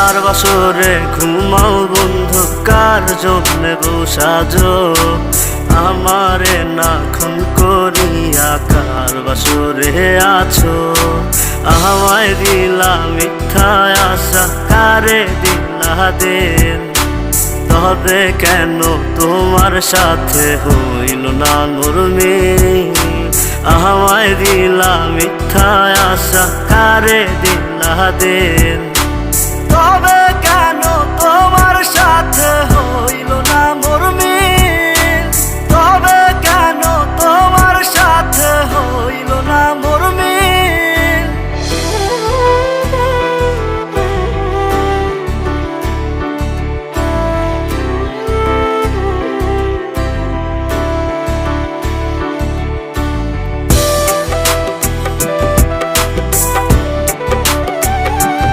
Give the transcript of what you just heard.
কার বাসরে ঘুমাও বন্ধু, কার জন্যে বসাজো আমারে না খুন করিয়া, কার বাসরে আছো আমায় দিলা মিথ্যা আশা, কারে দিলা দিন। তবে কেন তোমার সাথে হইল না নরমি, আমায় দিলা মিথ্যা আশা, কারে দিলা দিন। তবে